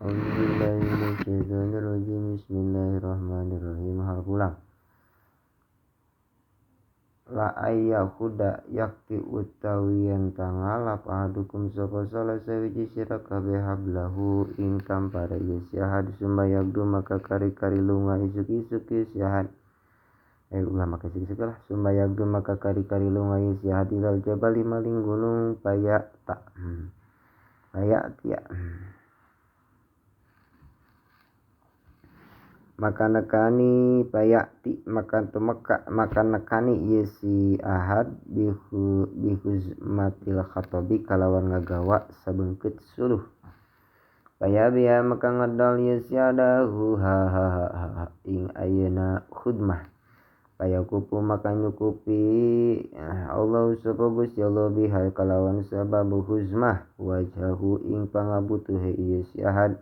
A'udzubillahi minasyaitonirrajim. Bismillahirrahmanirrahim. Harf ulang. La ayyahuda yakti utawi yen tangalap ahadukum sapa salah sawiji sira kabeh hablahu ingkang pada yasiahad sumbayagdu maka kari-kari lunga isuk-isuk yasiahad ulah maka isuk-isuk lah sumbayagdu maka kari-kari lunga yasiahad ilal jabali maling gunung payak maka nekani payati maka nekani yesi ahad bihuzmatil khatabi kalawan ngagawa sabeungkeut suluh payabia maka ngadal yesi adahu ing ayeuna khudmah payakupu maka nyukupi Allah sapa Gusti Allah biha kalawan sabab huzmah wajahu ing pangabutuhe yesi ahad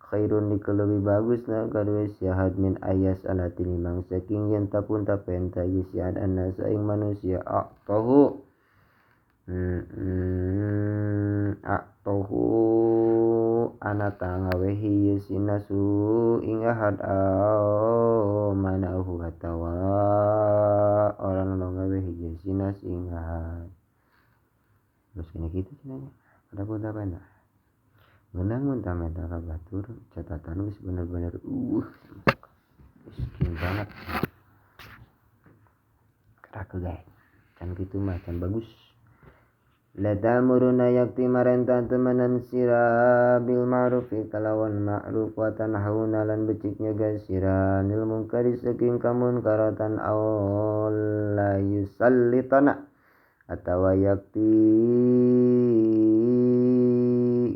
khairun lebih bagus na kadue syahad min ayas ala tinimang saking yen tapun tapenta yisiad anna saing manusia aktohu anata ngawehi yisinasu ing ahad manahu hatawa orang no ngawehi yisinas ing ahad terus kini gitu cenanya ada pun tapenta menang mentah batur catatan wis bener-bener miskin banget keraku guys can gitu mah can bagus la tamuruna yakti marenta temanan sira bil ma'ruf kalawan ma'ruf wa tanhauna lan becik nyegah sira nil munkari saking kamunkaratan aw la yusallitana atawa yakti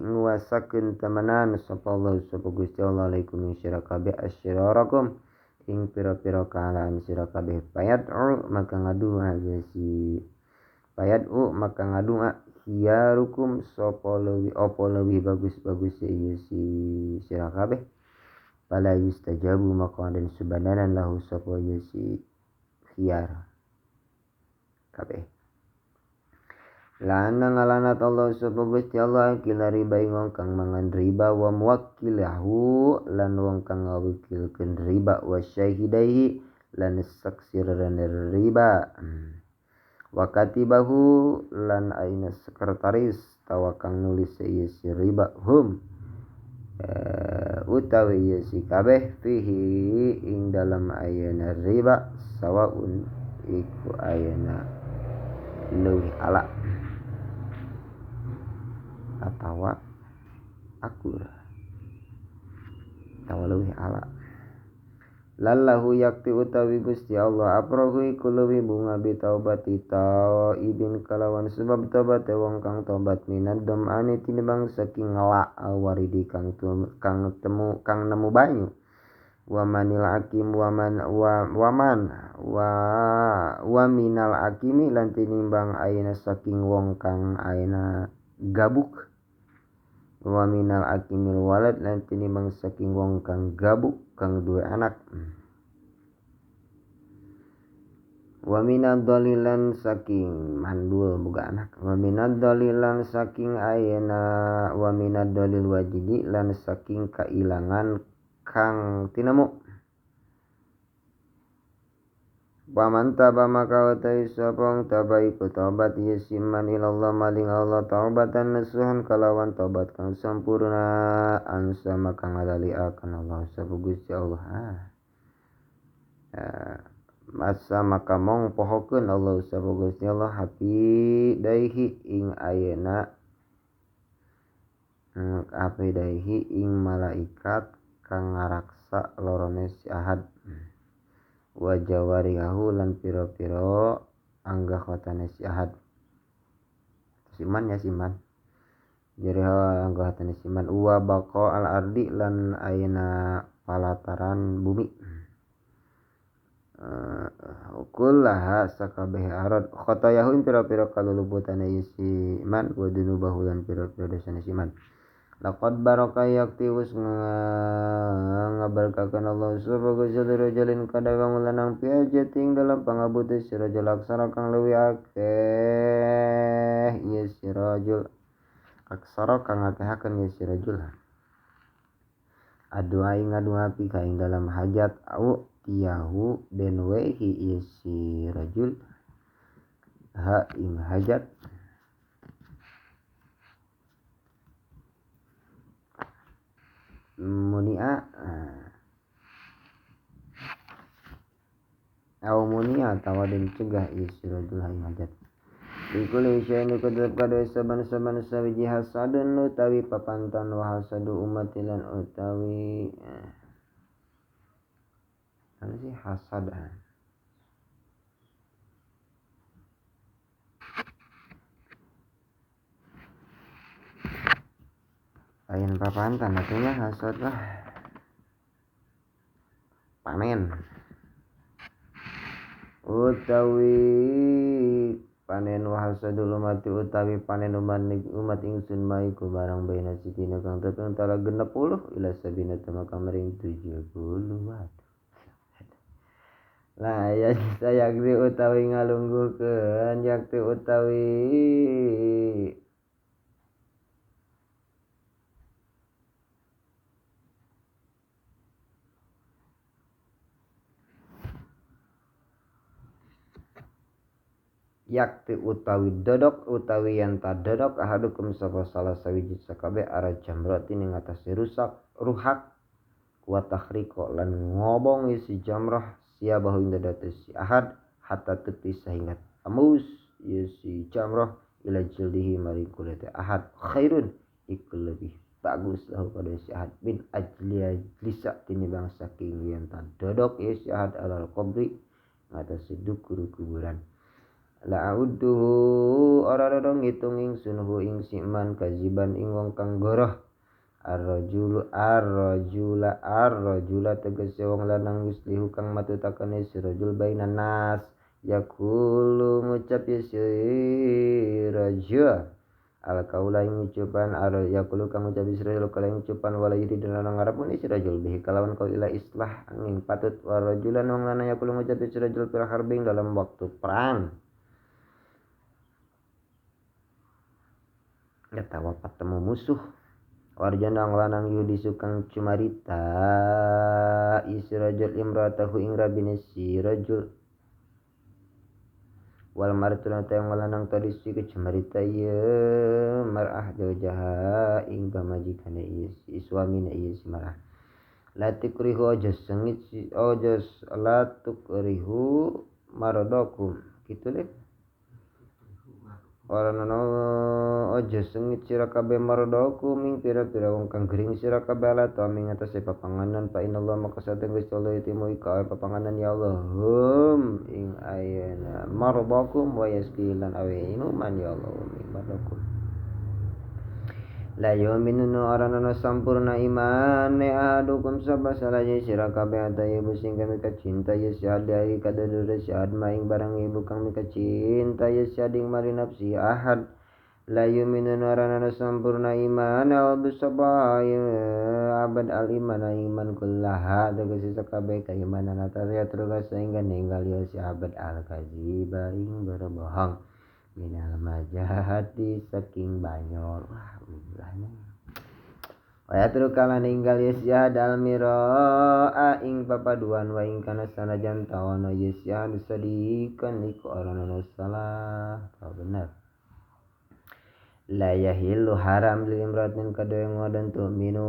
nguasakeun temanan sapa Allah sapa Gusti Allah alaikum sira kabeh asyirakum ing pira-pira kalaan sira kabeh payad'u maka ngadua si payad'u maka ngadua hiyarukum sapa leuwih bagus-bagus si sira kabeh pala yustajabu maka dan subhananan lahu sapa si khiyar kabeh lana ngalanat Allah sapa Gusti Allah kila riba wong kang mangan riba wa muwakkilahu lan wong kang ngawikilkeun riba wa syahidaihi lan saksi riba wa katibahu lan aina sekretaris tawa kang nulis si riba utawi si kabeh fihi ing dalam ayana riba sawaun iku ayana leuwih ala atawa akur tawa leuwih ala lallahu yakti utawi Gusti Allah aprohu iku leuwih bunga bi taubati ibin kalawan sebab tobat wong kang tobat minad domani tinimbang saking la waridi kang nemu banyu wamanil hakim wa minal hakimi lan tinimbang ayeuna saking wong kang ayeuna gabuk wa minal akimil walad lan tinimbang saking wong kang gabuk kang duwe anak wa minad dalilan saking mandul boga anak wa minad dalilan saking ayeuna wa minad dalil wajidi lan saking kailangan kang tinemu paman taba maka utai sopong taba iku tobat yasiman ilallah maling Allah taubatan nasuhan kalawan tobat kang sempurna ansa maka ngalali akan Allah sapa Gusti Allah masa maka mong pohokeun Allah sapa Gusti Allah hapi daihi ing ayeuna hapi daihi ing malaikat kang ngaraksa lorone si ahad wa jawarihu lan piro-piro anggotane si ahad siman jadi anggotane siman wa baqa al ardi lan ayeuna palataran bumi kullaha sakabeh arad khotayahu piro-piro kaluluputane siman wa dunubahu lan piro-piro dosane siman laqad baraka yakti wis ngabarkakeun Allah subhanahu wa ta'ala jalin kada wong lanang piajeting dalam pangabuti sirajul aksara kang leuwih akeh sirajul aksara kang akehakeun sirajul adua ing ngaduapi ka ing dalam hajat au tiyahu den wehi isi rajul ha ing hajat munia au munia tawa den cegah isi rajul ha ing hajat ikul isyaini kutub kadoi saban-saban sawiji hasadun utawi papantan wa hasadu umatilan utawi apa sih hasad lain papantan artinya hasad lah panen utawi panen wa hasadul umati utawi panen umat ingsun maiku barang baina sitina kang tetep antara 60 ila sabina tamaka mering 70 lah ya sayakti utawi ngalungguhkeun yakti utawi yakti utawi dodok utawi yen ta dodok ahadukum sapa salah sawiji sakabeh ara jamrati ning atase ruhak wa takhriqa lan ngobong isi jamrah siabahu ing dadate si ahad hatta tepi sehingga tamus isi jamrah ila jildihi maring kulit ahad khairun iku lebih bagus lahu pada si ahad bin ajlisa tinimbang saking yen ta dodok isi ahad alal qabri ngatasi dukuru kuburan la auduhu ora dong ngitung ingsun hu ing siman kaziban ing wong kang goroh ar-rajula tegese wong lanang yuslihu kang matutakane si rajul bainan nas yaqulu ngucap si rajul al kaula ing ucapan yaqulu kang ngucap si rajul kala ing ucapan wala yuri dan lanang ngarepun si rajul bihi kalawan kau ila islah angin patut wa rajulan wong lanang yaqulu ngucap si rajul fil harbing dalam waktu perang tawa patemu musuh warjana lanang yudi sukang cumarita isi rajul imratahu ing rabine si rajul wal martuna tayang lanang tadi si cumarita ye marah jaha ing pamajikane isi suamine isi marah latikrihu ajas sengit si ajas latukrihu marodokum gitu deh orang nono ojo sengit sira kabeh marodoku ming pira-pira wong kang gering sira kabeh ala to ming atase papanganan fa inallah maka sateng Gusti Allah yatimu ika papanganan ya Allah ing ayana marodokum wa yaskilan awe inuman ya Allah ming marodokum la yu'minuna arana sampurna iman ahadukum sabasalaje sira kabeh ataye busing kami kacinta ya syadai kadadure syad maing barang ibu kang mika cinta ya syading mari nafsi ahad la yu'minuna arana sampurna iman al bisabaya abad al iman kullaha tegese sakabeh kaimanan ataya terus sehingga ninggal ya si abad al kaziba ing berbohong minal majahati saking banyol wah ulahnya waya terukala ninggal yesya dal miraa ing papaduan wa ing kana sanajan tawana yesya disadikan iku orana salah benar la yahillu haram li imratin kadoy ngodan tu minu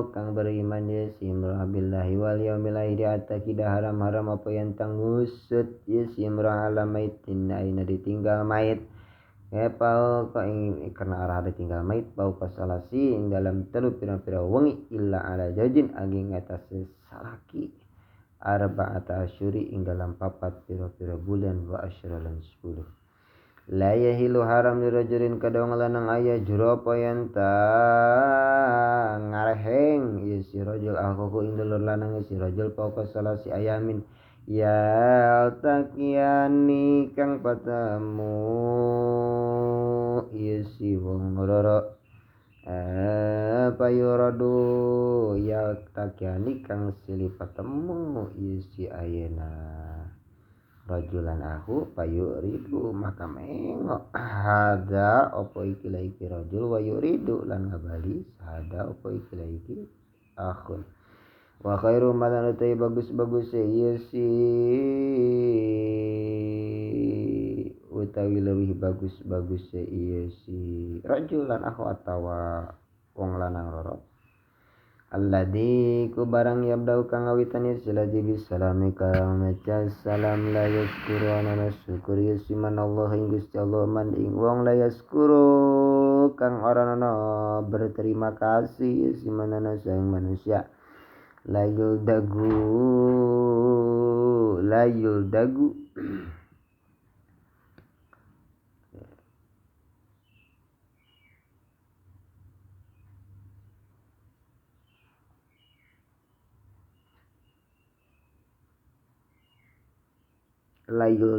kang beriman ya simrah billahi wal yaumil akhir atakida haram apa yang tangusut ya simrah ala maitin aina ditinggal mait pau ka ing karena arah ditinggal mait pau pasalasi ing dalam telu pira-pira wengi illa ala jajin aging atase salaki arba'ata asyuri ing dalam papat pira-pira bulan wa asyralan 10 la yahilu haram li rajulin kadang lanang aya juro poyanta ngareheng si rajul aku ing dulur lanang si rajul poko salasi ayamin ya takiani kang patamu si wong roro payuradu ya takiani kang silih patemu si ayena rajulan aku payu ridu maka mengok ada opo iki laiki rajul wa yuridu lan ngabali ada opo iki laiki akhun wa khairu malan utai bagus-bagus ieu si utawi leuwih bagus-bagus ieu si rajulan akhu atawa wong lanang roro alladzi ku barang yabdau kang ngawitan silati bisalami kang maca salam la yaskuru ana syukur yusiman Allah ing Gusti Allah man ing wong la yaskuru kang ora ana berterima kasih yusiman ana sang manusia layul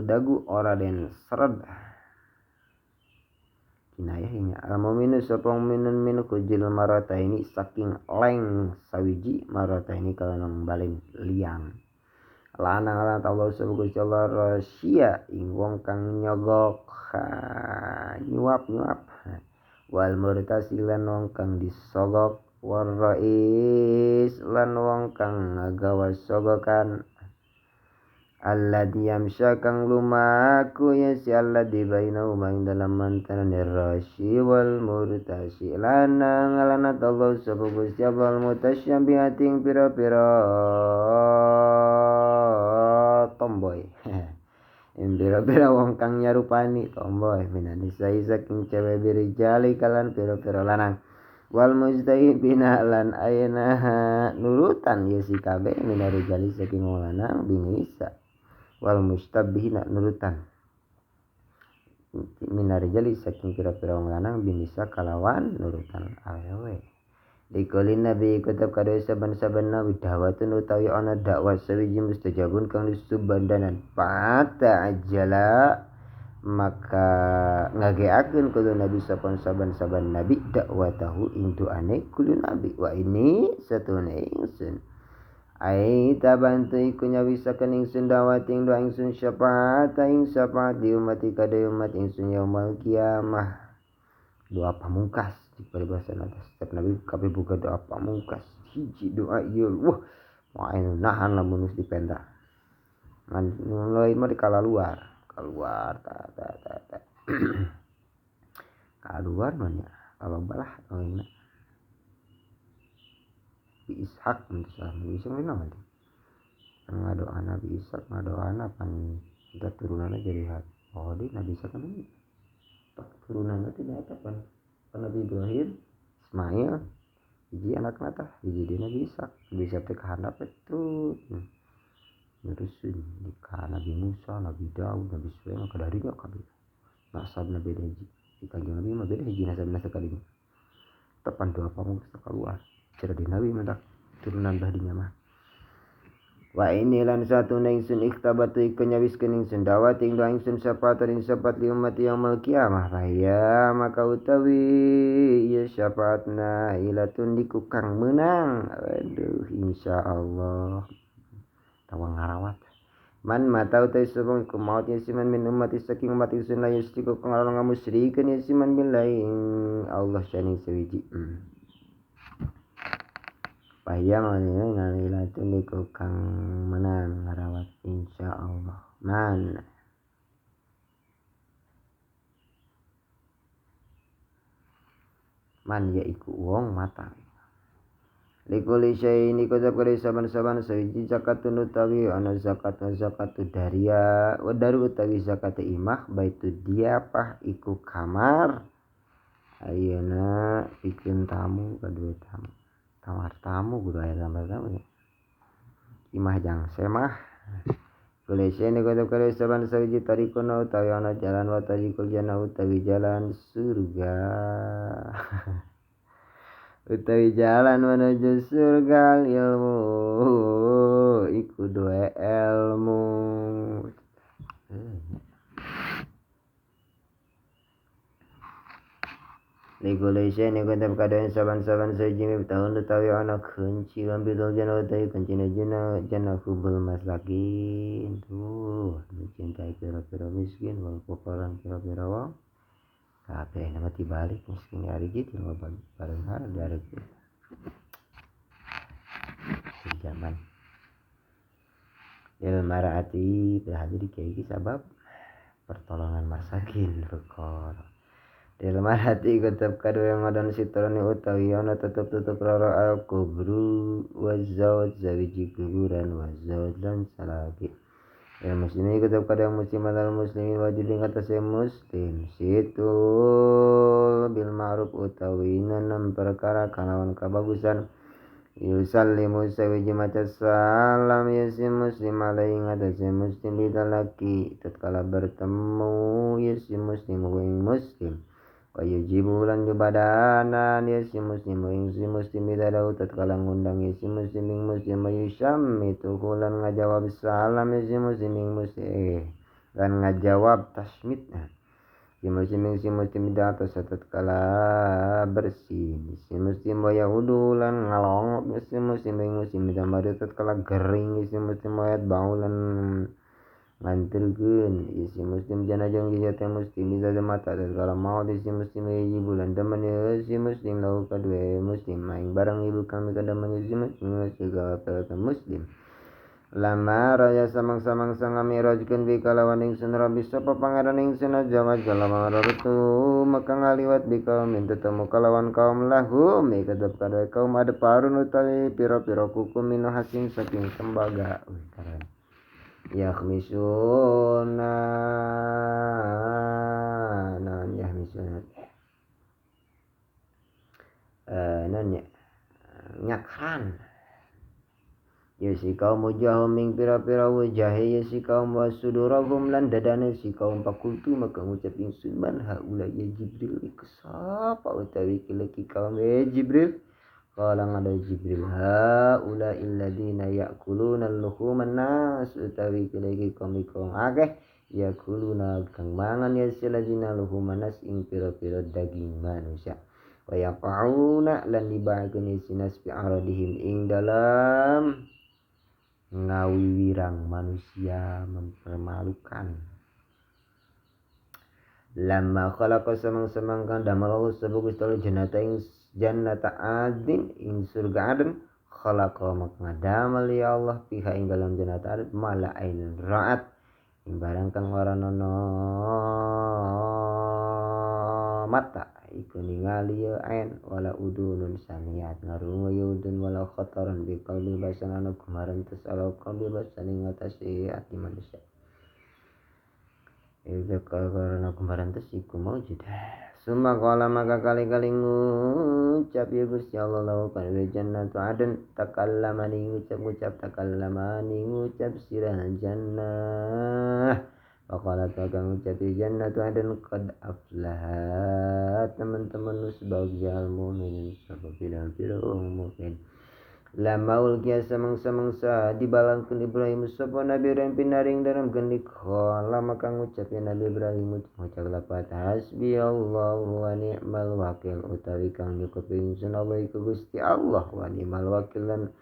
dagu ora den seret kinayahnya al-mu'minu sapa minun min kujil marata ini saking leng sawiji marata ini kalau balen liang lanang Allah subhanahu wa ta'ala rasia ing wong kang nyogok nyuap wal murtasilan wong kang disogok warais lan wong kang ngagawa sogokan alladzi yamsha kang lumaku ya si alladzi bainahuma ing dalam mantan rasyi wal murtasi lanang lanat Allah subhanahu wa ta'ala mutasyabihating pira-pira tomboy pira-pira wong kang nyarupani tomboy minanisa saking cewek birijali kalan pira-pira lanang wal mujtahibina lan ayana nurutan ya si kabeh minarijali saking wong lanang binisa wal mustabihina nurutan minarijali saking pira-pira wong lanang binisa kalawan nurutan awewe dikolin nabi kutab kadoi saban-saban nabi dawatun utawi ana dakwah sawiji mustajabun kang disubandanan fata ajala maka ngageakeun kudu nabi saban-saban nabi dakwatahu ing duane kudu nabi wa ini satune ingsun ai tabantu iku nyawisakeun ingsun dawating doa ingsun syafaat di umat kadai umat ingsun yaumul kiamah doa pamungkas di paribasan atas setiap nabi kabeh buka doa pamungkas hiji doa ieu wah moal nahan lamun geus dipenta ngan mulai mah keluar ta keluar mah kalau balah ngena Nabi Ishak nabi ngadoa Nabi Ishak ngadoana pan kita turunannya jadi di Nabi Ishak kan turunannya tidak ada pan Nabi Ibrahim Ismail hiji anak nata hiji dia Nabi Ishak bisa teh kahandap itu nerusin di Nabi Musa Nabi Daud Nabi Sulaiman kadarinya kabeh nasab Nabi hiji di kanjeng Nabi mah beda hiji nasab kalinya tepan doa pamungkas keluar cara di Nabi mendak turunan bahdinya mah wa ini lan satu ingsun ikhtabatu iku nyawiskeun ingsun dawat ing doa ingsun syafaat ing syafaat li umat yaumul kiamah ya maka utawi ya syafaatna ilatun diku kang menang aduh insyaallah tawang ngarawat man mata utawi sabung iku maut yasiman min umat saking umat ingsun la yusyriku kang ora ngamusyrikeun yasiman billahi Allah syani sawiji payah ngalilatun niku kang menang ngarawat insyaallah man yaiku wong matang likuli syai niku zakari saban-saban sawiji zakatun utawi ana zakatu daria wadaru utawi zakat imah baitu diapah iku kamar ayeuna pikeun tamu kadue tamu kamar tamu kudu aya kamar tamu ya imah jang semah kulese ni kudu kare saban sawiji tarikuna utawi ana jalan wa tarikul jannah utawi jalan surga utawi jalan menuju surga ilmu iku dua ilmu Legulation ni kuntap kadang saban-saban sejimi tahun utawi ana kunci ambil jana utawi kunci jana kubul maslakin tuh mencintai pira-pira miskin wal fuqaran pira-pira wong kabeh nama tibalik miskin hari gitu bareng hari maraati berhadir kiai sabab pertolongan masakin perkara dalam hati tetap kado yang ngadon sitroni utawi ana tetep roro al kubru wazawaj zawiji kuburan wazawaj dan salaki ya muslimin tetap kado yang muslim al muslimin wajib ing atase muslim situl bil ma'ruf utawi nanam perkara kalawan kabagusan yusallimu sawiji maca salam yasim muslim alaihi ngatasi muslim bidalaki tatkala bertemu yasim muslim wing muslim wa yujibu lan jubadanan yasim muslim wing si muslim bidadau tatkala ngundang yasim muslim wing muslim wa yusammitu lan ngajawab salam yasim muslim wing muslim lan ngajawab tasmitna si muslim atas tatkala bersih si muslim wa yahudu lan ngalong si muslim damari tatkala gering si muslim ayat baulan ngantilkeun si muslim janajang jata muslim bisa mata tatkala mau si muslim ibu bulan demen si muslim lau kadue muslim maing barang ibu kami kadaman si muslim segala muslim lama raya samang-samang sanga mirajkeun bi kalawan ingsun rabbi sapa pangeran ingsun aja wajalla mangarutu maka ngaliwat bi kaum tetemu kalawan kaum lahum kadep kadhe kaum ada parun utawi pira-pira kuku minu hasin saking tembaga keren yakhmisuna nan yahmisuna nan nyakhan ya si kaum mujahum ming pira-pira wajahe ya si kaum wasudurahum lan dadane si kaum pakultu maka ngucap ingsun man haula ya Jibril kesapa utawi kileki kaum Jibril kala ngada Jibril haula illadina ya'kuluna luhuman nas utawi kileki kaum akeh yakuluna kang mangan ya siladina luhuman nas ing pira-pira daging manusia wa yaqauna lan dibahkeun sinas bi aradihim ing dalam ngawiwirang manusia mempermalukan lama khalaqa semang-semang kan damal sebagus tolu jannata adin ing surga aden khalaqa mak ngadamal ya Allah piha ing dalam jannata adin mala ain ra'at ing barang kang ora nono mata iku ningali ya ain wala udunun samiat ngarungu yudun wala khataran bi qalbi basan anu kemarin tes ala qalbi basan ing atase ati manusia itu karena kemarin tes iku maujud summa qala maka kali-kali ngucap ya Gusti Allah lahu kana jannatu aden takallamani ngucap takallamani ngucap sirah jannah Waqala tagang ucap jannatu aden qad aflaha teman-teman sebagai al-mu'minin sebab pira-pira mukmin lama ulkiya samang-samangsa dibalangkeun Ibrahim sapa Nabi Ibrahim pinaring dalam gendik lama kang ngucap Nabi Ibrahim ngucap lapat hasbi Allahu wa ni'mal wakil utawi kang nyukup ingsun Allah iku Gusti Allah wa ni'mal wakil lan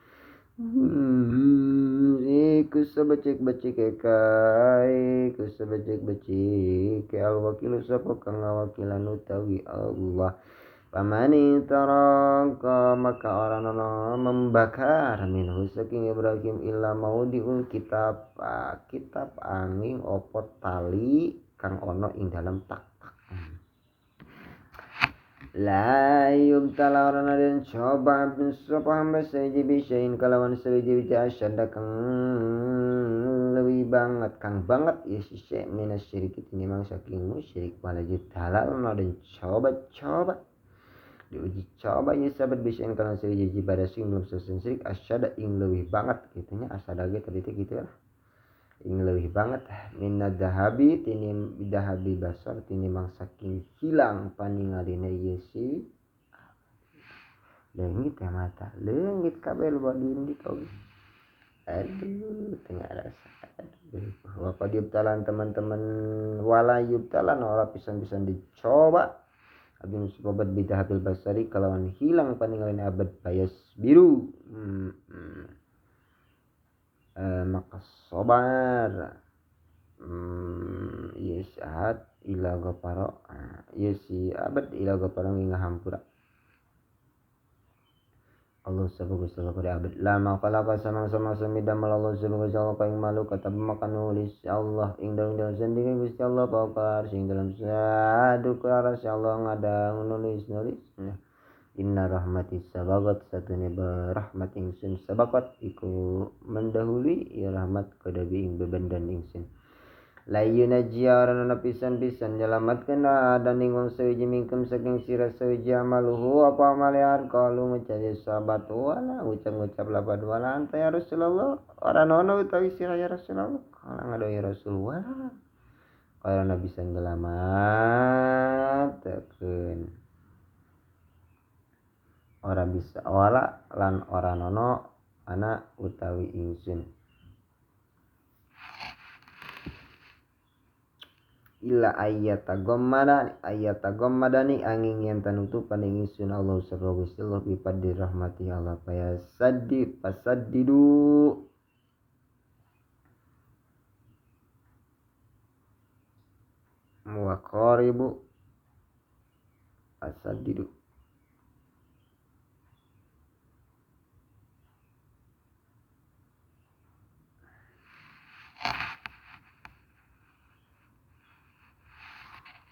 iku sebecik-becik kai ku sebecik-becik al wakilu sapa kang wakilan utawi Allah pamani taraka maka orang membakar minhu saking Ibrahim illa maudiul kitab kitab angin opot tali kang ono ing dalam tak la yubtala orang dan coba sapa hamba saja bisain kalawan saja asyada kang lebih banget kang banget ya sisya minas syirik ini memang saking musyrik walajib halal dan coba diuji coba ya sahabat bisain kalawan saja pada sing belum selesai syirik asyada ing lebih banget gitunya asada gitu gitu lah ing lebih banget minad dahabi tini dahabi basar tini mang saking hilang paningalina yesi leungit ya mata leungit kabel badin gitu aduh tengah rasa waqad yubtalan teman-teman wala yubtalan ora pisan-pisan dicoba abin sobat bidahabil basari kalawan hilang paningalina abad bayas biru maka sobar yesat ila gaparo yesi abad ila gaparo nginga hampura Allah sebagai sebagai abad lama khalaqa sama-sama semida Allah sebagai Allah paling malu kata makan nulis Allah ing dalam sendiri Gusti Allah pakar sing dalam sadu kelaras Allah ngadang nulis inna rahmati sabagat satune berahmat ingsun sabakat iku mendahului ya rahmat kadabi ing bebendan ingsun layuna jiaran pisan-pisan nyelamatkeun dan ing wong sawiji mingkem saking sira sawiji amaluhu apa amalian kalu mencari sahabat wala ngucap lapad wala anta ya Rasulullah orang nono utawi sira ya Rasulullah kala ngado ya Rasulullah kala nabi bisa nyelamatkeun ora bisa wala lan ora nono ana utawi ingsun illa ayata gommadani angin yang tanutupan ingsun Allah subhanahu wa ta'ala bi rahmati Allah paya pasaddidu wa qaribu pasaddidu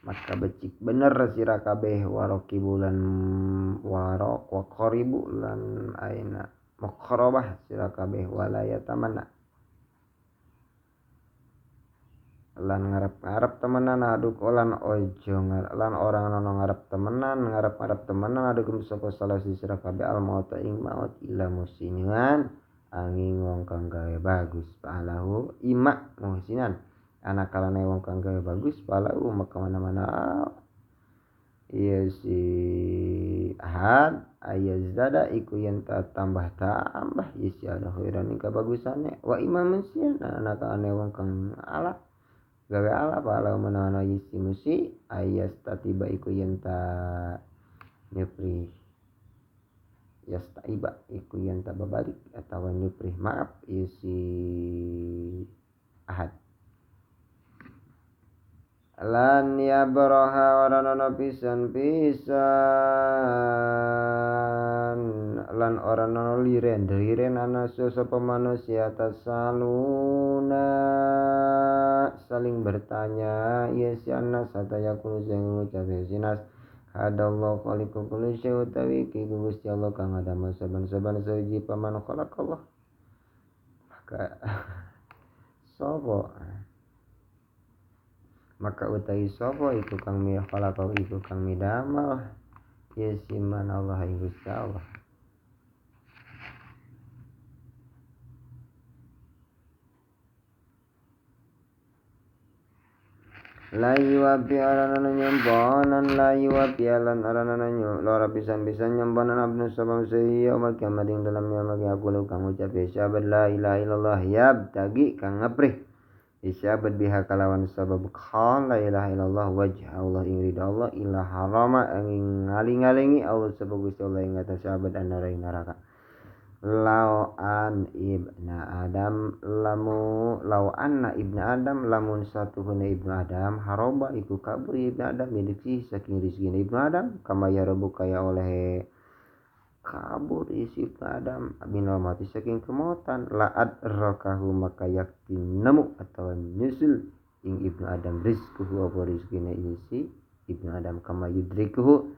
maka becik bener sira kabeh waroki bulan warok wa qaribu lan aina muqarabah sira kabeh walaya tamana lan ngarep temenan aduk lan ojo lan orang nono ngarep temenan aduk sapa salah sira kabeh al maut ing maut ila musinan angin wong kang gawe bagus palahu ima musinan anak kalane wong kang gawe bagus palahu maka mana-mana iya si ahad ayazdada iku yen tambah isi ada khairan kebagusannya wa imam musian anak kalane wong kang ala gawe ala palahu mana isi musi ayastatiba iku yen ta nyepri yastaiba iku yen ta babalik atawa nyepri maaf isi ahad lan ya baraha oranono pisan lan oranono liren ana sapa manusia tasaluna saling bertanya yes anna sataya kulo sing ngucap sinas hadallahu khaliqu kulli syai utawi ki Gusti Allah kang adama saban-saban sawiji paman khalaqallah maka maka utawi sapa iku kang mi khalaqau iku kang midamel yasiman Allah ing Gusti Allah layu wapi aranana nyomponan layu wapi alan aranana lora pisan-pisan nyomponan abnu sabam sehiyya umat kiamat ing dalam yamak yakulu kang ucap isyabat la ilaha illallah yabtagi kang ngaprih isyabat biha kalawan sabab khal la ilaha illallah wajh Allah ing ridha Allah ila harama ing ngaling-ngalingi Allah sebab Gusti Allah ing atas sahabat anara ing neraka lau anna ibna adam lamun satuhuna ibnu adam haroba iku kabur ibnu adam midiksi saking rizkina ibnu adam kama yarobu kaya oleh kabur isi ibnu adam minal mati saking kemotan la'ad rakahu maka yakin nemu atau nyusul ing ibnu adam rizkuhu apa rizkina isi ibnu adam kama yudrikuhu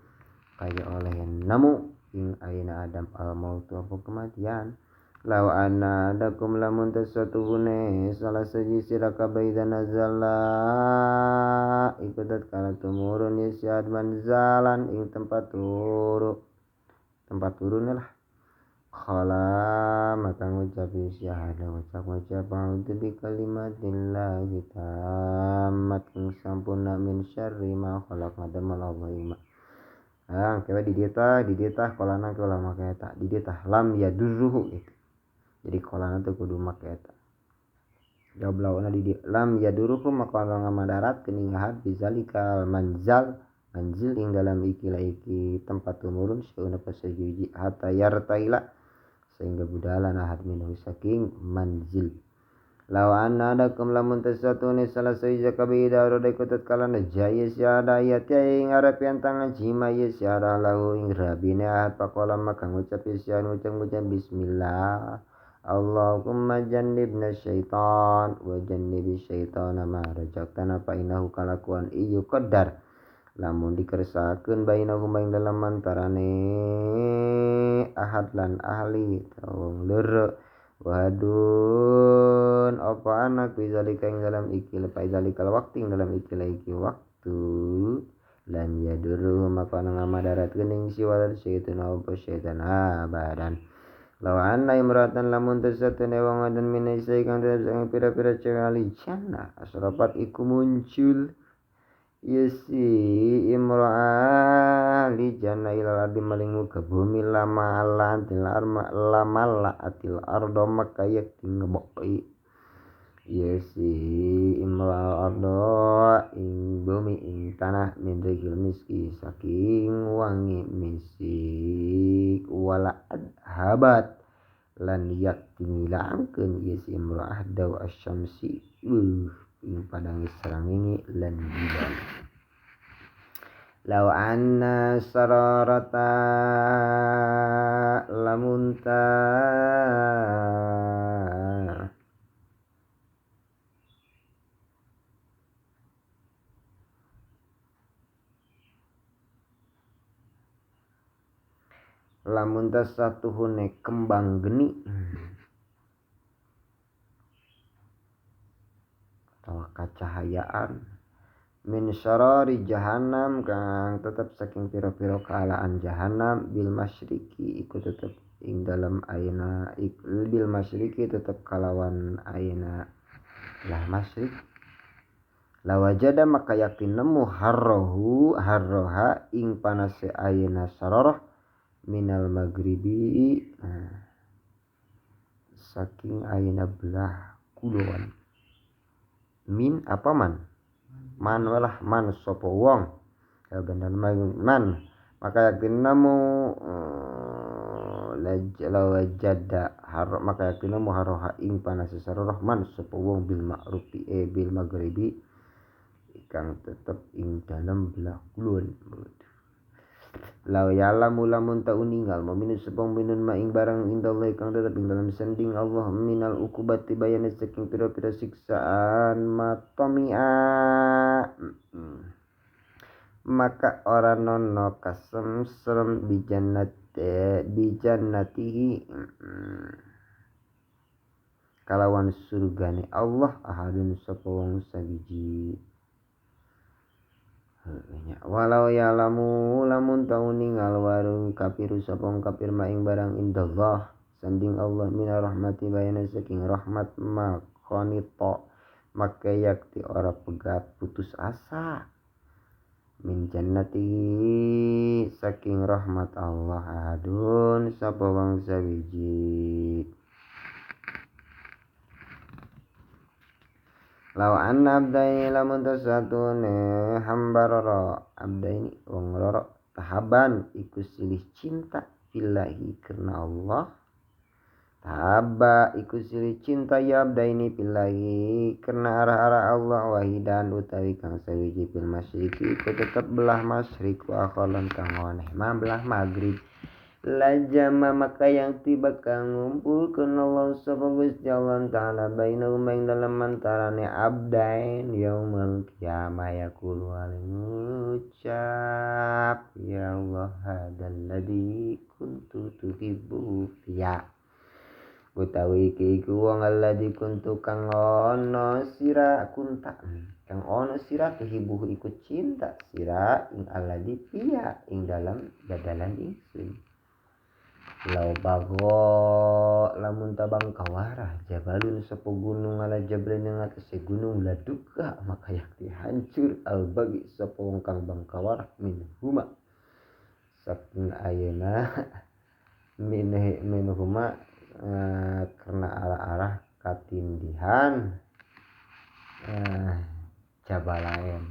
kaya oleh nemu ing aina adam al mautu apa kematian law anna adakum lamun tasatuhune salah saji siraka baida nazala iku tatkala tumurun yasiad manzalan ing tempat turun lah khala maka ngucap syahada ngucap a'udzu bi kalimatillah tammat ing sampurna min syarri ma khalaq nadamal Allah kewa didita kolana ke ulama kata didita lam ya durruhu gitu. Jadi kolana tuh kudu make eta. Jawab lawana di lam ya durruhu maka orang madarat keningahat bizalika manzil ing dalam iki tempat tumurun seuna pasajiji hatta yartaila sehingga budala nahat minhu saking manzil Lawan adakum lamun tasatune salah sahija kabida roda ikut tatkala najaya siada ayat ing arep tangan jima ya siada lahu ing rabine ahad pakola maka ngucap sian ngucap bismillah Allahumma jannibna syaitan wa jannibi syaitana ma rajaktana fa innahu kalakuan iyu qadar lamun dikersakakeun bainahum ing dalam antarane ahad lan ahli tawang leureuh wadun apa anak bizalika ing dalam ikil paizalika waktu ing dalam ikil waktu lan yaduru maka ngamaadarat geuning si walad syaitan apa syaitan abadan lawan imratan lamun tasatune wong adan minai kang tetep pira-pira cewek ali jannah asrapat iku muncul yesi imra'ah li jannah ilal ardi maling muka bumi lama ala antil lama la atil ardo maka yak tingeboi yesi imra'ah ardo ing bumi ing tanah min regil miski saking wangi misik wala adhabat lan yak tinilangkeun yesi imra'ah daw asyamsi ing padang serang ini lan bidan law anna sararata lamunta satuhune kembang geni atau kacahayaan min syarari jahannam kang tetep saking pira-pira kaalaan jahannam bil masyriqi iku tetep ing dalam ayeuna bil masyriqi tetep kalawan ayeuna lah masyriq lawajada maka yakin nemu harroha ing panase ayeuna sararah minal maghribi saking ayeuna belah kulon min apa man walah man sapa wong bener man maka yakin namu lawajada har maka yakin namu haroha ing panase sararah man sapa wong bil ma'rufi bil maghribi kang tetep ing dalam belah kulon law ya'lamu lamun ta uningal maminus sepong minun ma ing barang indallahi kang tetep ing dalam sending Allah minal ukubati bayana saking pira-pira siksaan matomia maka ora nono kasemsem bijannatihi kalawan surgane Allah ahadun sapa wong sabiji walau ya lamun tau ningal warung kapiru sapong kapir maing barang indallah sanding Allah mina rahmati bayana saking rahmat makonito maka yakti ora pegat putus asa min jannati saking rahmat Allah adun sapa wong sabiji law anna abdaini lamun tasatune hamba roro abdaini wong roro tahaban iku silih cinta billahi karena Allah tahaba iku silih cinta ya abdaini billahi karena arah-arah Allah wahidan utawi kang sawiji bil masyriqi iku tetep belah masyriq wa akhalan kang waneh belah maghrib lajama maka yang tiba kang ngumpulkeun Allah sapa Gusti Allah taala bainahum ing dalam antarane abdain yaumul qiyamah yaqulu ngucap ya Allah hadzal ladzi kuntu tuhibbu ya utawi iki iku wong alladzi kuntu kang ono sira kunta kang ono sira tuhibbu iku cinta sira ing alladzi piya ing dalam dadalan ingsun law bago lamun tabang kawarah jabalun sapa gunung ala jabalin ing atase gunung laduka maka yakti hancur al bagi sapa wong kang bang kawarah min huma saking ayeuna min huma karena arah-arah katindihan jabalain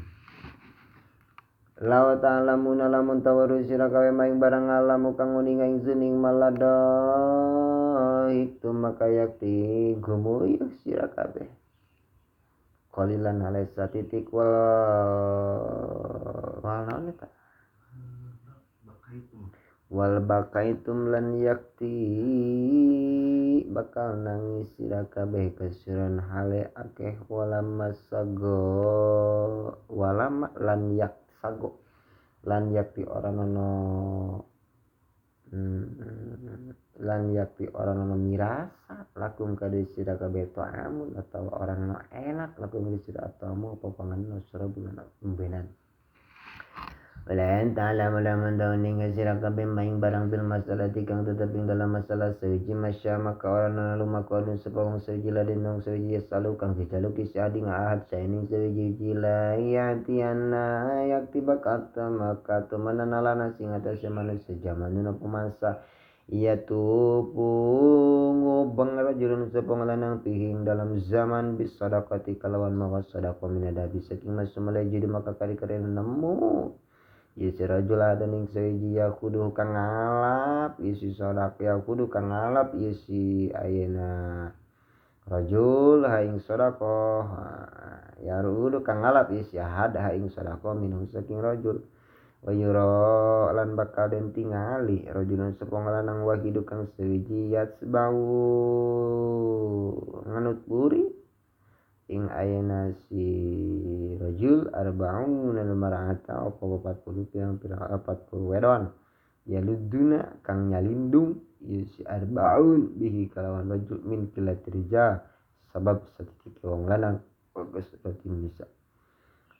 Law ta'lamuna lamun tawaru sira kabe maing barang alamu kang uning ingsun ing malada itu maka yakti gumuyuh sira kabeh qalilan alaisa titik wal bakaitum lan yakti bakal nangis sira kabeh kasiran hale akeh walama lan yak sago lan yakti orang nono lan yakti orang nono mirasa lakum kade sira kabeh ta'amun atau orang nono enak lakum kade sira atamu apa panganan sira bulan umbenan walayan ta'ala malaman daw ninga sira kabeh maing barang bil masalah kang teteping dalam masalah seuji masya maka orang nono lumaku adun sepawang seuji ladin nong seuji salu kang dijaluki si adi ngahad saining seuji jila yatiana yakti bakata maka tumananalana sing atas manusia zaman nuna pemasa ia tupu ngobang rajulun sepong lanang pihing dalam zaman bis sadaqati kalawan maka sadaqah minadabi saking masumulai jadi maka kari-kari nemu yesi rajul ada ning seji ya kudu kang ngalap yesi sodak ya kudu kang ngalap yesi ayena rajul haing sodako ya kudu kang ngalap yesi had haing sodako minum saking rajul wayuro lan bakal den tingali rajulun sepong lanang wahidu kang seji yatsbau nganut buri ing ayana si rajul arba'un al-mar'ata apa 40 pirang-pirang 40 wedon ya luduna kang nyalindung ya si arba'un bihi kalawan rajul min kilatrija sabab satitik wong lanang bagus rotin bisa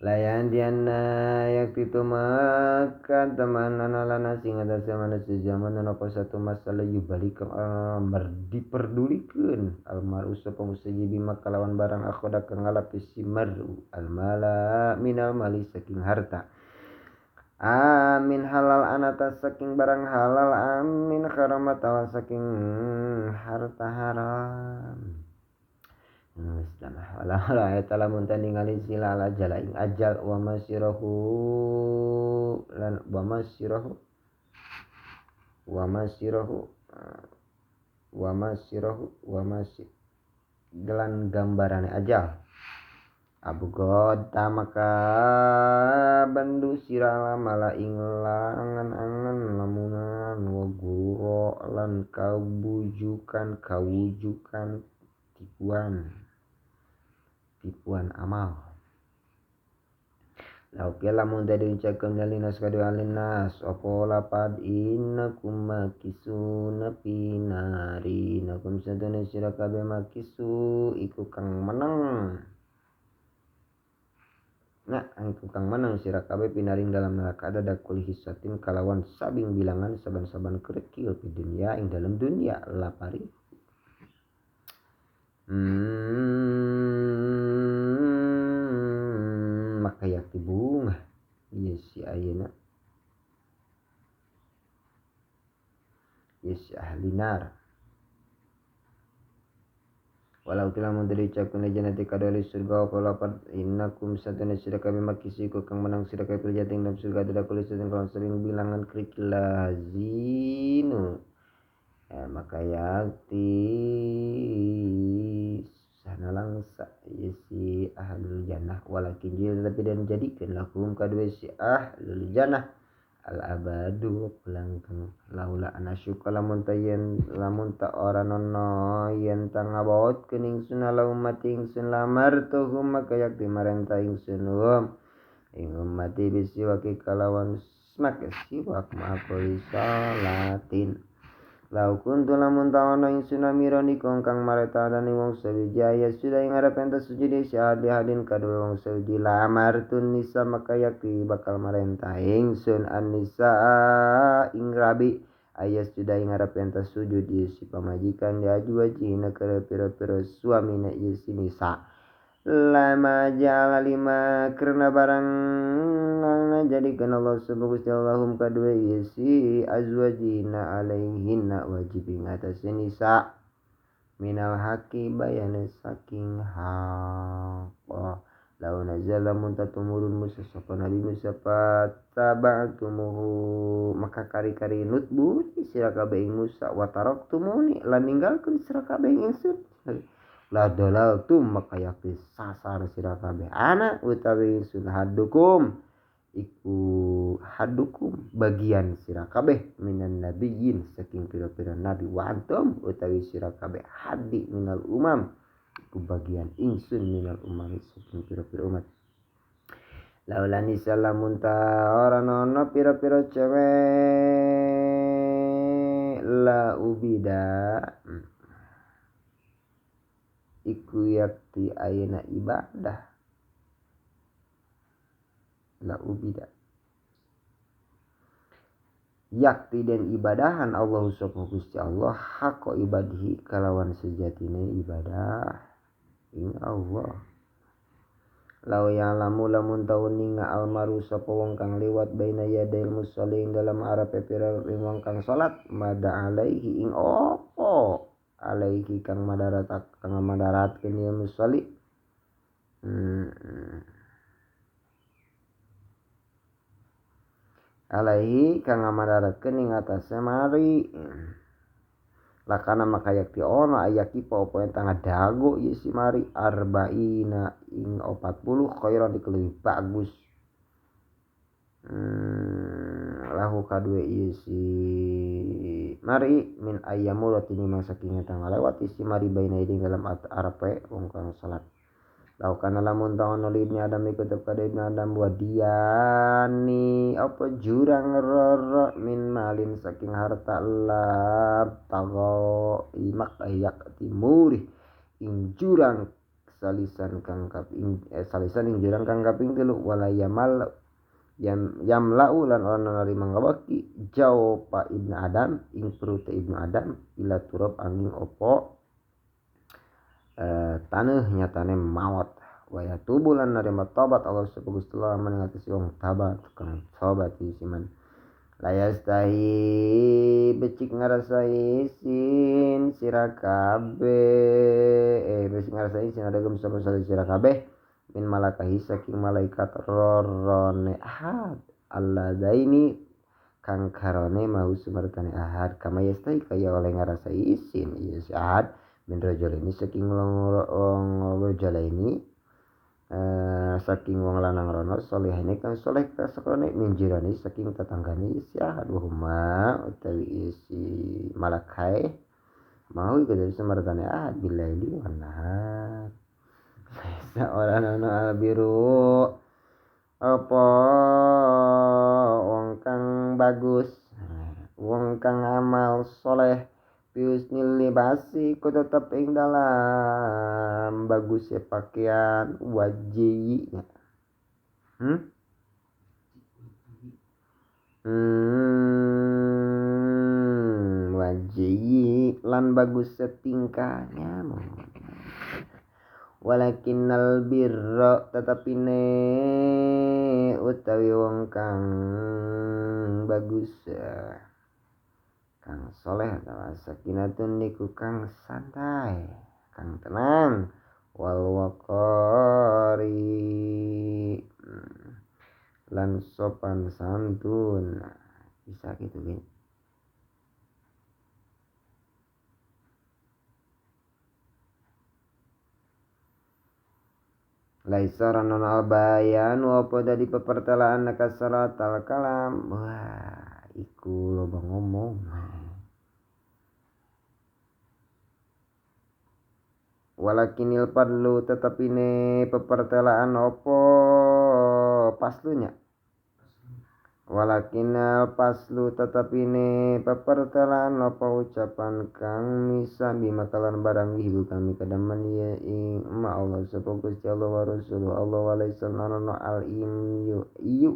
layan diana yakti tu maka teman analana sing ada zaman sejaman apa satu masalah yubalik diperdulikan almaru sepong sejibi maka lawan barang akhoda kang ngalapis si maru almala minal mali saking harta amin halal anata saking barang halal amin haramata saking harta haram wala ta'ala muntan ningali sila ala jala ing ajal wa masirahu lan wa masirahu gelan gambarane ajal abu gota maka bandu sirala mala ing langan-angan lamunan wa guro lan kawujukan tipuan amal lauke lamun tadi ucapkan dalinas kadua alinas opo lapad innakum makisuna pinari nakum sadana sira kabeh makisu iku kang meneng iku kang meneng sira kabeh pinaring dalam neraka ada dakul hisatin kalawan sabing bilangan saban-saban kerikil di dunia ing dalam dunia lapari maka yakti bunga yesi ayena yesi ahli nar walau telah menteri cakun janati kadali surga apa lapat innakum satana sira kabeh makisiku kang menang sira kabeh jating dalam surga ada kulis dan kawan sering bilangan kerikil lazinu maka yakti sana langsa si ahlul jannah walakin jil tapi dan jadikan lakum kadua si ahlul jannah al abadu pelangkang laula anasyuka lamun ta ora nono yen tang abot kening sun ala ummati ingsun lamar tuhum maka yakti marenta ingsun ing ummati bisi waki kalawan smak siwak ma'akoli salatin lau kuntu lamun tawana ingsun amirani kong kang mareta adani wong sawijaya sudah ing arep entes sujudi si hadin kadua wong sawiji lamar tun nisa maka yakti bakal marenta ingsun an nisa ing rabi ayas sudah ing arep entes sujud si pamajikan ya juwajina kere pira-pira suamina si nisa lama jala lima karena barang jadikan Allah sebagus Allahum kadua yesi azwajina alaihinna wajib atas nisa minal haki bayane saking hak lau nazala muntatumurun Musa sapa Nabi Musa fataba'tumuhu maka kari-kari nutbu sira kabeh ing Musa wa taraktumuni lan ninggalkeun sira kabeh ing ingsun la dalaltum maka yakti sasar sira kabeh ana utawi ingsun hadukum bagian sira kabeh minan nabiyyin saking pira-pira nabi wa antum utawi sira kabeh hadi minal umam iku bagian ingsun minal umam saking pira-pira umat laulani salamun ta ora ono pira-pira cewek la ubida iku yakti ayana ibadah la ubida yakti dan ibadahan Allah subhanahu Gusti Allah haqo ibadihi kalawan sejatine ibadah ing Allah lau ya'lamu lamun taun ninga almaru sapa wong kang liwat baina yadail musallin dalam arape pira wong kang salat mada alaihi ing opo alaihi kang madaratkeun ya musalli alaihi kang madaratkeun ing atase mari lakana maka yakti ono ayaki apa entang dago ieu si mari arba'ina ing 40 khairan lebih bagus lahu kadue ieu si mari min ayyamul tini masa saking tang lewat si mari baina ing dalam arape wong kang salat lau kana lamun taun ibni adam ikut kepada ibni adam wadiani apa jurang roro min malin saking harta lab tago imak ayak timuri ing jurang salisan kang kaping salisan ing jurang kang kaping 3 wala yamal yamlau lan ana narima ngabaki jauh pa ibni adam ing perut ibni adam ila turab angin opo tanah nyatane maut waya tubulan narima tobat Allah subhanahu wa ta'ala mengatasi wong tabat kang tobat isiman layastahi becik ngarasai sin sirakabe becik ngarasai sin ada gem sapa sirakabe min malakahi saking malaikat rorone ahad alladaini kang karone mau sumartane ahad kama yastai kaya oleh ngarasai isin iya si ahad min rajul ini saking wong rajul ini saking wong lanang rono soleh ini kan soleh kasakrone minjirani saking tetanggane si ahad wahuma utawi isi malakai mau iku dari sumartane ahad bilaili wan nahar seorang ana albiru apa wong kang bagus wong kang amal soleh biusnil libasi ku tetap ing dalam bagusnya pakaian wajinya wajihi lan bagus setingkahnya walakinnal birra tetapine utawi wong kang bagus kang soleh adalah sakinatun niku kang santai kang tenang wal waqari lan sopan santun bisa gitu kan laisa ranon albayan apa dari pepertelaan nakasarat al kalam wah iku loba ngomong walakinil padlu tetapine pepertelaan opo paslunya walakinal paslu tetapine pepertelaan opo ucapan kang misa bimakalan barang ibu kami kedaman ya ing ma Allah sapa Gusti Allah wa Rasulullah Allah walaihi sallallahu al iyu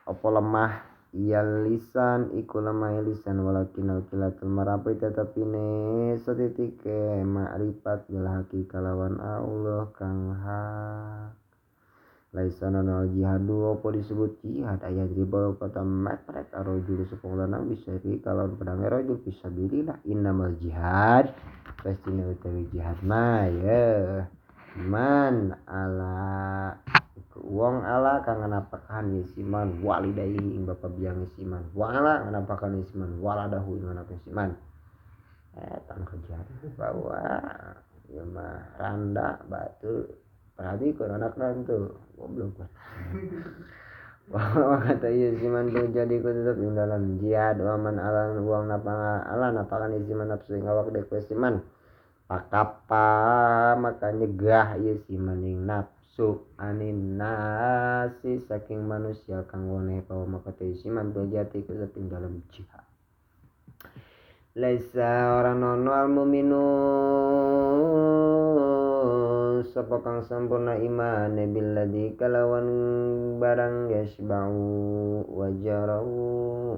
opo lemah iyal lisan iku lemah lisan walakin kilatul marapai tetapine setitike makrifat bil haqi kalawan Allah kang hak laisana no jihadu apa disebut jihad ayat riba kata mepret arojul sepuluh lanang bisa di kalawan pedang rojul bisa bilillah innamal jihad pasti utawi jihad mah ya man ala wong ala kang nganapakan yesiman walidayhi ing bapa biang yesiman wala nganapakan yesiman waladahu ing anak yesiman tan kerja bahwa ya mah randa batu perhatikan anak rantu goblok bahwa kata yesiman tu jadi ku tetap ing dalam jihad waman ala uang napakan yesiman nafsu ing awak dek yesiman pakapa maka nyegah ieu si maning nafsu anin nasi saking manusia kang woneh pawa maka teh si man jati ku saking dalam jihad laisa ora nono al mu'minu sapa kang sampurna imane billadzi kalawan barang yasba'u wajarahu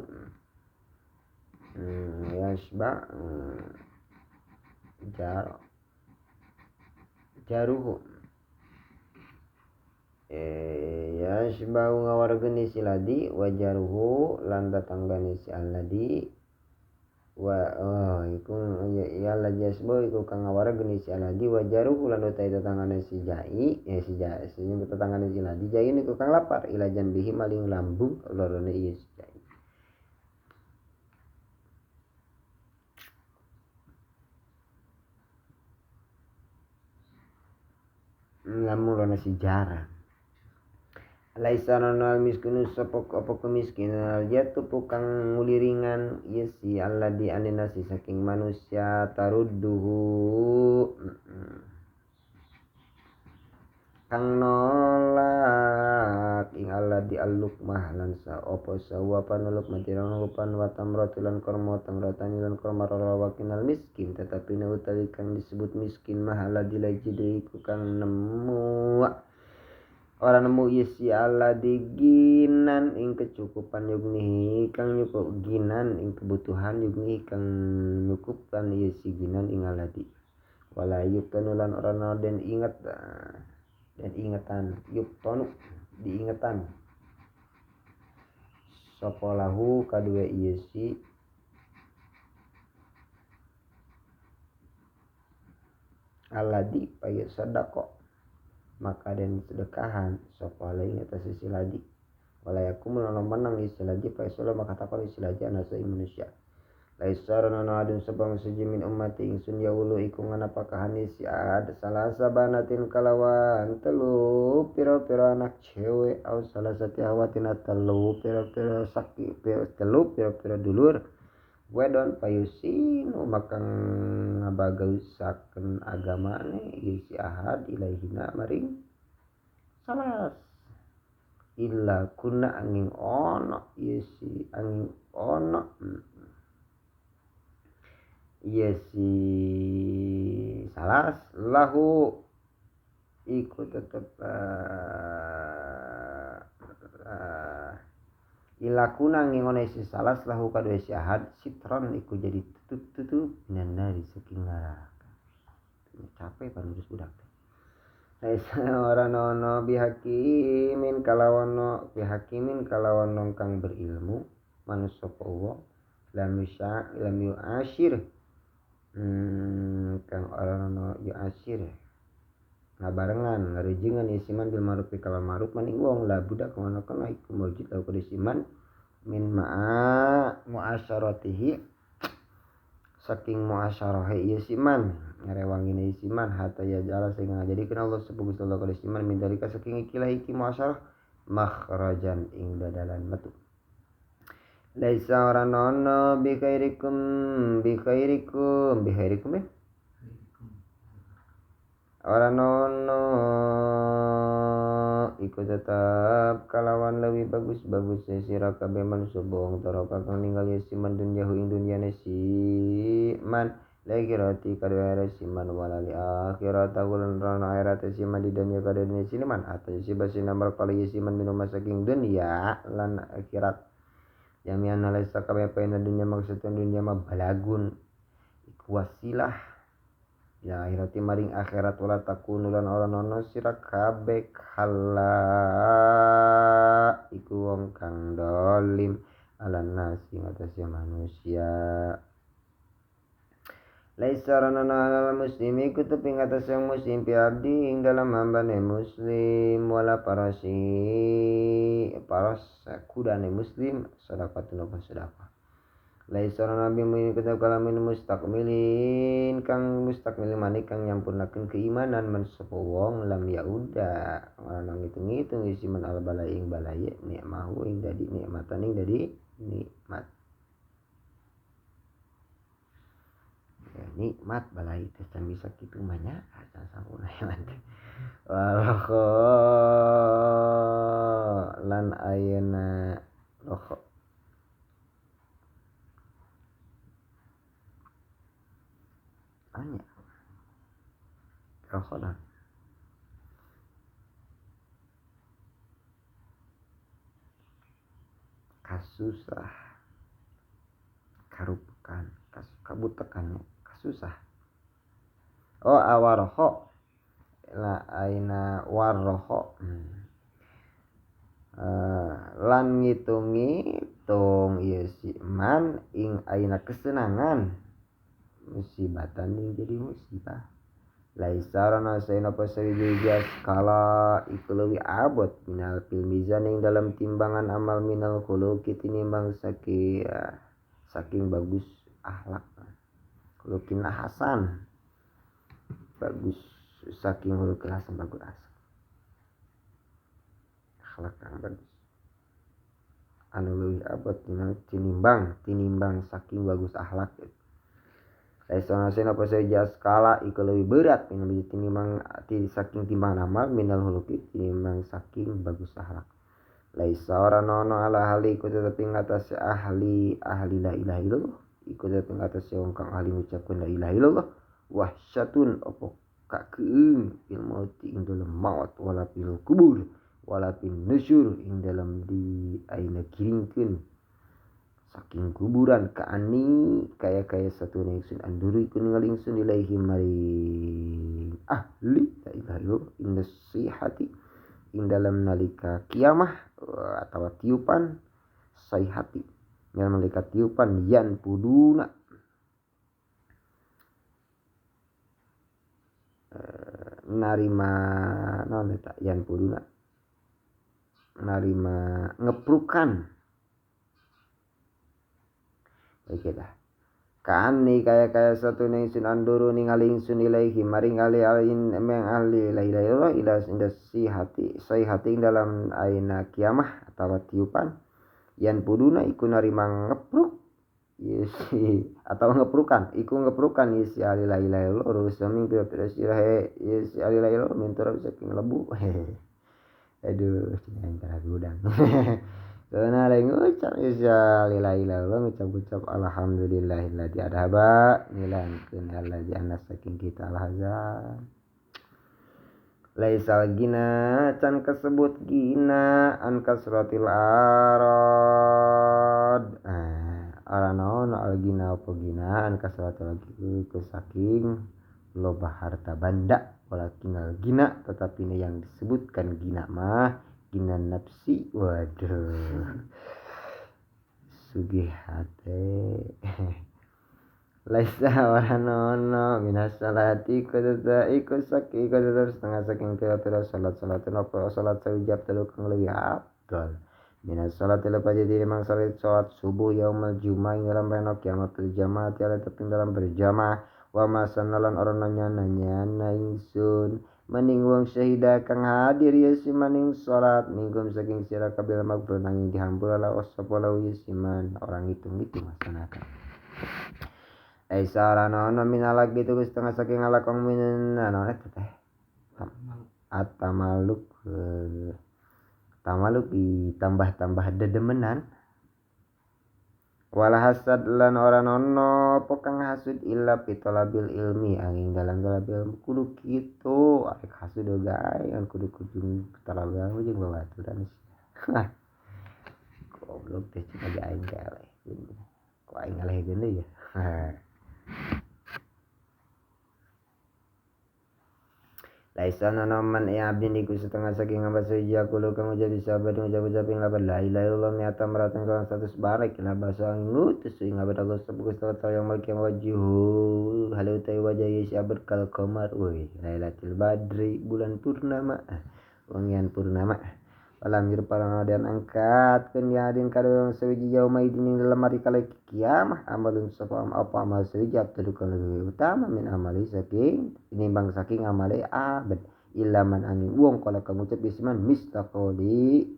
jaruhu yasbau ngawargeni si ladi wajaruhu lan tatanggani si aladi iku ya ladi yasbau iku kang ngawargeni si aladi wajaruhu lan utai tatanggani si jai si tatanggani si ladi jai niku kang lapar ilajan bihi maling lambung lorone ieu si jai lamun lorone si jarang laisa al miskinu sapok apa kemiskinan jatuh kang nguliringan ieu si alladzi aninasi saking manusia tarudduhu kang nolak ing alladzi al-lukmah lan sa apa sawapan lukmah tiranglupan wa tamratulan korma tamratan lan korma rawakinal miskin tetapi utawi kang disebut miskin mah alladzi lajidri ku kang nemu orang nemu isi alladzi ginan ing kecukupan yugnihi kang nyukup ginan ing kebutuhan yugnihi kang nyukupkan isi ginan ing alladzi wala yuktanulan orang den ingat dan ingatan yuktonu diingatan sopolahu kadua isi alladzi paya sedekah maka den sedekahan sopalai atas isi ladi walayakum lan menang isi ladi paya sula maka takon isi ladi anasa manusia laisar nana adun sabang sejimin ummati ingsun ya ulu iku nganapakahan isi ad salah sabanatin kalawan telu pira-pira anak cewek au salah sati awatin telu pira-pira saki telu pira-pira dulur wedon payusin makang ngabagausakeun agamane isi ahad ilaihina maring salas illa kuna angin ono isi angin ono si salas lahu iku tetep ilakuna ngingone si salas lahu kadua si ahad sitron iku jadi tutup nandari saking neraka capek pan urus budak laisa ora nono bihakimin kalawan kang berilmu manusia Allah lam yu'ashir kang orang yu asir ngabarengan ngarejengan isiman bil ma'ruf kalawan ma'ruf maning wong la budak kana kana iku mujud au kedisiman min muasyaratihi saking muasyarah isiman ngarewangine isiman hatta ya jala sing ngajadikeun Allah subhanahu wa ta'ala kedisiman min dalika saking ikilah iki muasyarah makhrajan ing dadalan metu laisa ora nono bi khairikum ora nono iku tetap kalawan lebih bagus sira kabeh manusia bohong taraka kang ningali siman dunyahu ing dunyane siman lagi roti kadare siman walali akhirat tagulan rana akhirat siman di dunya kadane siman atau si nomor kali siman minum saking dunya lan akhirat jami'an alaisa kabeh paina dunya maksudna dunya mah balagun iku wasilah ya akhirati maring akhirat wala takunu lan ora ono sira kabeh kala iku wong kang dolim ala nasi ngatasi manusia Laisa ranana muslimi kutu pingatas yang muslim pi abdi ing dalam hambane muslim wala paras kudane muslim sedekatun apa sedekah. Laisa nabi muin kutu kalamin mustakmilin kang mustakmil manik kang nyampurnakeun keimanan man sapa wong lam yauda ngarana ngitung-ngitung isi man al balai ing balaya nikmahu ing dadi nikmatan ing dadi nikmat. Nikmat balai teh can bisa kitu mah nya acan sampurna nanti walakho lan ayeuna rokho anya rokho lah kasusah karupukan kabutekan kasusah awaroho la aina waroho lan ngitung-ngitung ieu si man ing aina kesenangan musibatan ning jadi musibah laisa rana sayna pasari jas kala iku leuwih abot minal fil mizan ing dalam timbangan amal minal khuluqi tinimbang saking bagus akhlak khuluqin hasan bagus saking khuluqin hasan bagus akhlak kang bagus anu leuwih abot tinimbang saking bagus akhlak laisa sena pasaja skala iku leuwih berat tinimbang saking timbang amal minal khuluqi tinimbang saking bagus akhlak laisa ora nono ala hali iku tetapi ngatas ahli la ilaha illallah iku tetapi ngatas wong kang ahli ngucapkeun la ilaha illallah wahsyatun opo kakeung fil mauti ing dalem maut wala fil kubur wala fin nusyur ing dalam di aina kiringkeun saking kuburan kaani kaya satu ingsun anduri ku ningali ingsun ilaihi maring ahli la ilaha illallah ing nasihati ing dalam nalika kiamah atau tiupan sayhati dalam nalika tiupan yan puduna narima naon eta yan puduna narima ngeprukan oke dah kaani kaya satu ingsun anduru ningali ingsun ilaihi maring alin emang ahli la ilaha illallah ila indas si hati dalam aina kiamah atau tiupan yan puduna iku narima ngepruk yesi atau ngeprukan iku ngeprukan isi ahli la ilaha illallah urus saming pira-pira sirahe yesi ahli la ilaha illallah mintura saking lebu aduh antara gudang karena lain ngucap isya lillahi illallah ngucap alhamdulillahilladzi adhaba nilankeun alladzi anna saking kita alhazan laisal gina can kasebut gina an kasratil arad aranaon al gina apa gina an kasratil lagi saking loba harta banda walakin al gina tetapi yang disebutkan gina mah gina nafsi waduh sugih hate laisa waranono minas salati kudu iku saking kudu setengah saking pira-pira salat apa salat saujab telu kang leuwih afdal minas salati lepas jadi memang salat subuh yaumul jumat ing dalam reno kiamat berjamaah tiada teping dalam berjamaah wa masanalan orang nanya ingsun maning wong syahida kang hadir ya si maning salat minggum saking sira kabeh maghfur nanging dihampura wasapala yasiman orang itu masanakan Aisarana minalak gitu setengah saking ala kong minan teh atamaluk ditambah dedemenan wala hasad lan ora nono pokang hasud illa pitolabil ilmi angin dalam ilmu kudu kitu arek hasud gae kan kudu terlalu lama jeung babaturan goblok teh cina aing gae kok aing ngaleheun deui ya Laisa nanaman abdin iku setengah saking hamba sahiji aku kang ucap sahabat ngucap ing laban la ilaha illallah mi'ata maratan kawan 100 barik la basa ngutus ing abad Allah sebut taala yang malki wajhu halu tay wajah si abad kal qamar lailatul badri bulan purnama wangian purnama Walam yurpalan dan angkat kenyadin kado yang sewiji jauh maidin dalam hari kala kiamah amalun sapa apa amal sewiji abdukan lebih utama min amali saking tinimbang saking amale abad ilaman angin wong kala kamu ucap bisman mistaqoli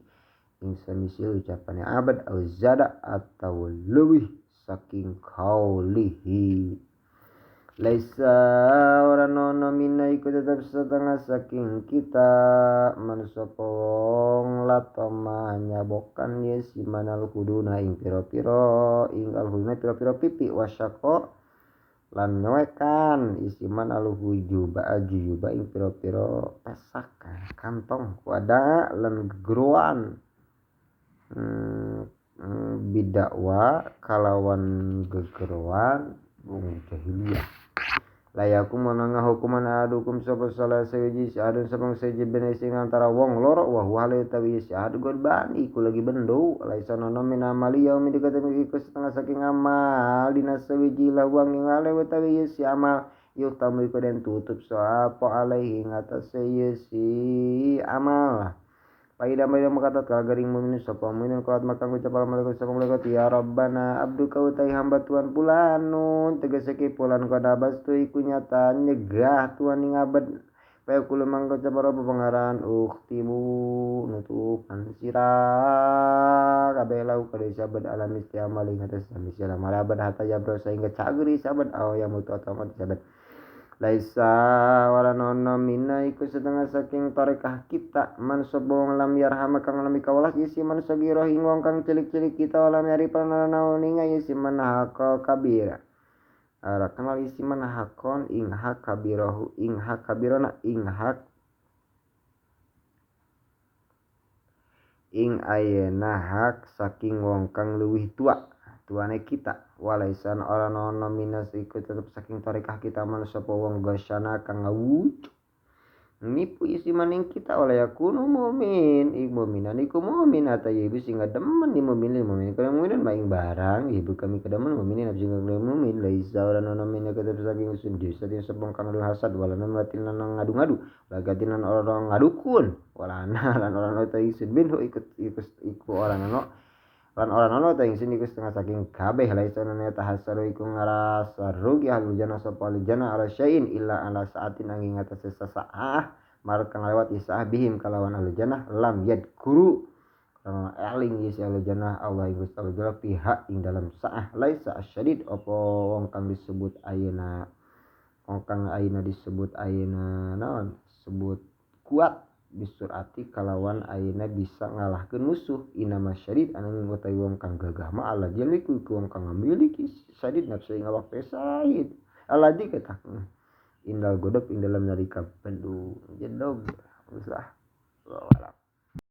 ing samisil ucapannya abad au zada atau lebih saking kaulihi Laisa orang nono mina iku tetap setengah saking kita manusia wong latoma nyabokan ya si manal kuduna ing piro-piro ing alhuna piro-piro pipi wasyako lan nyewekan isi manal hujuba ajuba ing piro-piro pesak kantong wada lan gegeruan bidakwa kalawan gegeruan bung jahiliyah layaku menengah hukuman adukum sapa salah sewiji adun sabang seje benesing antara wong loro wa wale tawi adu gorban iku lagi bendo laisana min amali yaumi dikatakan iku setengah saking amal dinas sewiji la wong ing ale tawi si amal yuk tamu iku den tutup so apa alaihi ngatas si amal Paida maya makatat kagaring mumin sapa mumin kuat makang ucap malaikat sapa malaikat ya rabbana abduka utai hamba tuan pulanun tegese ke pulan kada bastu iku nyata nyegah tuan ing abad paya kula mangko ucap apa pangaran uktimu nutupan sira kabeh lau kada sabat alam istiamal ing atas misal malabad hatta jabro sehingga cagri sabat aw ya mutu otomat sabat Laisa wala nono mina iku setengah saking tarekah kita man sobong lam yarham kang lam kawalas isi man sagiro ing wong kang cilik-cilik kita lam yari pananaw ninga isi man haka kabira ara kenal isi man hakon ing hak kabirahu ing hak kabirona ing hak ing ayeuna hak saking wong kang leuwih tua tuane kita walaisan orang nono minas iku tetep saking tarekah kita man sapa wong gasyana kang ngawuj nipu isi maning kita oleh yakunu mu'min iku mu'minan iku mu'min ata ibu sing demen di mu'min kalau mu'min maing barang ibu kami kedemen mu'minin abis sing mu'min laisa ora nono min tetep saking usun desa sing sepong kang hasad wala matin lan ngadu-ngadu lagatin lan orang ngadukun wala lan orang ata isun bin iku orang nono lan orang ta ing sini iku setengah saking kabeh laisa nana tahassaru iku ngarasa rugi halul jana sapa jana ala syai'in illa ala saatin angin atas sesaah mar kang lewat isah bihim kalawan al jannah lam yadkuru karena eling isi al jannah Allah ing Gusti Allah pihak ing dalam saah laisa asyadid apa wong kang disebut ayeuna disebut ayeuna naon sebut kuat bisurati kalawan ayeuna bisa ngalahkeun musuh inama syadid anu ngutai wong kang gagah mah Allah jeliku wong kang miliki syadid nafsu ing awak pesaid Allah di kata indal godop ing dalam narika pendu jedog usah